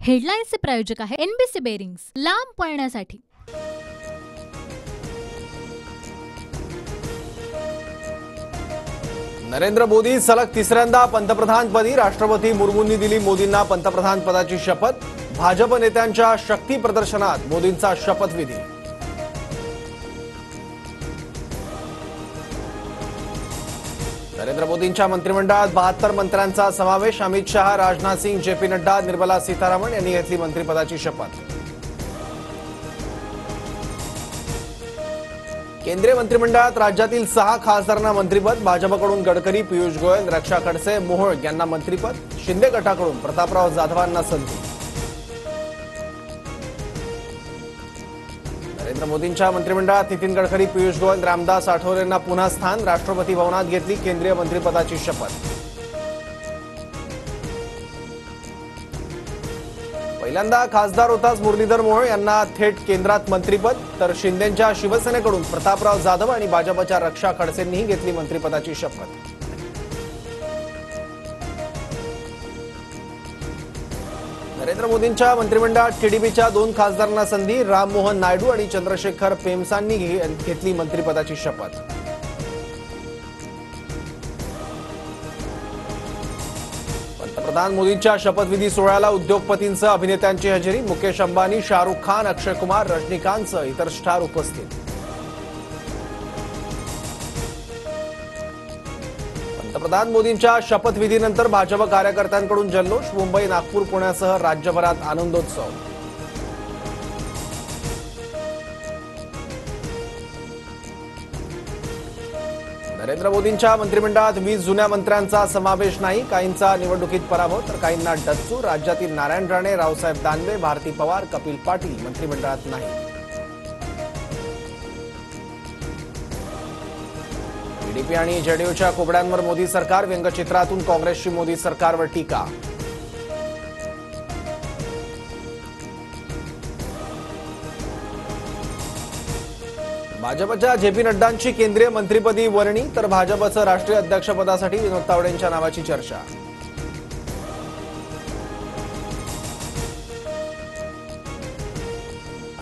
हेडलाईन्सचे प्रायोजक आहे NBC bearings, लांब पळण्यासाठी। नरेंद्र मोदी सलग तिसऱ्यांदा पंतप्रधानपदी। राष्ट्रपती मुर्मूंनी दिली मोदींना पंतप्रधान पदाची शपथ। भाजप नेत्यांच्या शक्ती प्रदर्शनात मोदींचा शपथविधी। नरेंद्र मोदींच्या मंत्रिमंडळात 72 मंत्र्यांचा समावेश। अमित शहा, राजनाथ सिंह, जेपी नड्डा, निर्मला सीतारामन यांनी घेतली मंत्रिपदाची शपथ। केंद्रीय मंत्रिमंडळात राज्यातील 6 खासदारांना मंत्रिपद। भाजपकडून गडकरी, पियुष गोयल, रक्षा खडसे, मोहोळ यांना मंत्रिपद। शिंदे गटाकडून प्रतापराव जाधवांना संधी। नरेंद्र मोदींच्या मंत्रिमंडळात नितीन गडकरी, पियुष गोयल, रामदास आठवले यांना पुन्हा स्थान। राष्ट्रपती भवनात घेतली केंद्रीय मंत्रिपदाची शपथ। पहिल्यांदा खासदार होताच मुरलीधर मोहोळ यांना थेट केंद्रात मंत्रिपद, तर शिंदेंच्या शिवसेनेकडून प्रतापराव जाधव आणि भाजपच्या रक्षा खडसेंनीही घेतली मंत्रिपदाची शपथ। नरेंद्र मोदींच्या मंत्रिमंडळात टीडीपीच्या 2 खासदारांना संधी। राममोहन नायडू आणि चंद्रशेखर पेमसांनी घेतली मंत्रिपदाची शपथ। पंतप्रधान मोदींच्या शपथविधी सोहळ्याला उद्योगपतींसह अभिनेत्यांची हजेरी। मुकेश अंबानी, शाहरुख खान, अक्षय कुमार, रजनीकांतसह इतर स्टार उपस्थित। पंतप्रधान मोदींच्या शपथविधीनंतर भाजप कार्यकर्त्यांकडून जल्लोष। मुंबई, नागपूर, पुण्यासह राज्यभरात आनंदोत्सव। नरेंद्र मोदींच्या मंत्रिमंडळात 20 जुन्या मंत्र्यांचा समावेश नाही। काहींचा निवडणुकीत पराभव, तर काहींना डच्चू। राज्यातील नारायण राणे, रावसाहेब दानवे, भारती पवार, कपिल पाटील मंत्रिमंडळात नाही। टीडीपी आणि जेडीयूच्या कोबड्यांवर मोदी सरकार। व्यंगचित्रातून काँग्रेसची मोदी सरकारवर टीका। भाजपच्या जेपी नड्डांची केंद्रीय मंत्रिपदी वर्णी, तर भाजपचं राष्ट्रीय अध्यक्षपदासाठी विनोद तावडेंच्या नावाची चर्चा।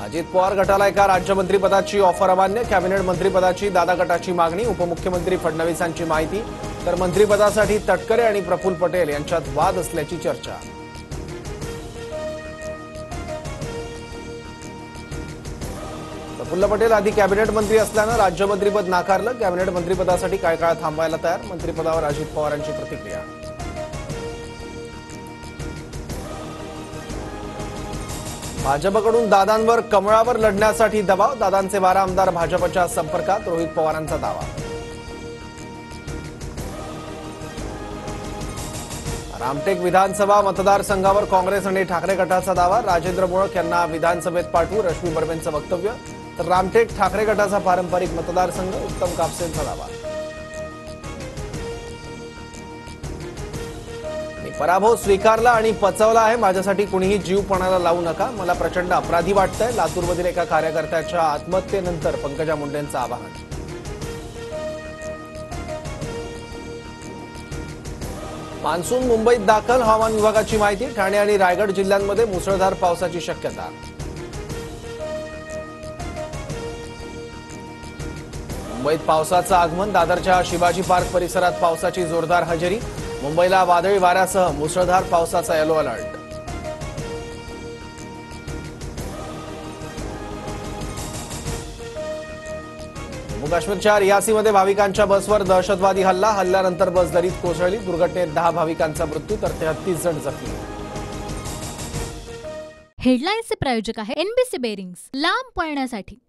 अजित पवार गटाला एका राज्यमंत्रीपदाची ऑफर अमान्य। कॅबिनेट मंत्रिपदाची दादा गटाची मागणी। उपमुख्यमंत्री फडणवीसांची माहिती, तर मंत्रिपदासाठी तटकरे आणि प्रफुल्ल पटेल यांच्यात वाद असल्याची चर्चा। प्रफुल्ल पटेल आधी कॅबिनेट मंत्री असल्यानं राज्यमंत्रीपद नाकारलं। कॅबिनेट मंत्रिपदासाठी काही काळ थांबायला तयार। मंत्रिपदावर अजित पवारांची प्रतिक्रिया। भाजपकडून दादांवर कमळावर लढण्यासाठी दबाव। दादांचे 12 आमदार भाजपच्या संपर्कात, रोहित पवारांचा दावा। रामटेक विधानसभा मतदारसंघावर काँग्रेस आणि ठाकरे गटाचा दावा। राजेंद्र मोळक यांना विधानसभेत पाठवू, रश्मी बर्वेंचं वक्तव्य। तर रामटेक ठाकरे गटाचा पारंपरिक मतदारसंघ, उत्तम कापसेंचा दावा। पराभव स्वीकारला आणि पचवला आहे। माझ्यासाठी कुणीही जीव पणाला लावू नका। मला प्रचंड अपराधी वाटतंय। लातूरमधील एका कार्यकर्त्याच्या आत्महत्येनंतर पंकजा मुंडेंचं आवाहन। मान्सून मुंबईत दाखल, हवामान विभागाची माहिती। ठाणे आणि रायगड जिल्ह्यांमध्ये मुसळधार पावसाची शक्यता। मुंबईत पावसाचं आगमन। दादरच्या शिवाजी पार्क परिसरात पावसाची जोरदार हजेरी। मुंबईला वादळी वाऱ्यासह मुसळधार पावसाचा येलो अलर्ट। जम्मू काश्मीरच्या रियासीमध्ये भाविकांच्या बसवर दहशतवादी हल्ला। हल्ल्यानंतर बस दरीत कोसळली। दुर्घटनेत 10 भाविकांचा मृत्यू, तर 33 जण जखमी। हेडलाईन्सचे प्रायोजक आहे एनबीसी बेरिंग्स, लांब पळण्यासाठी।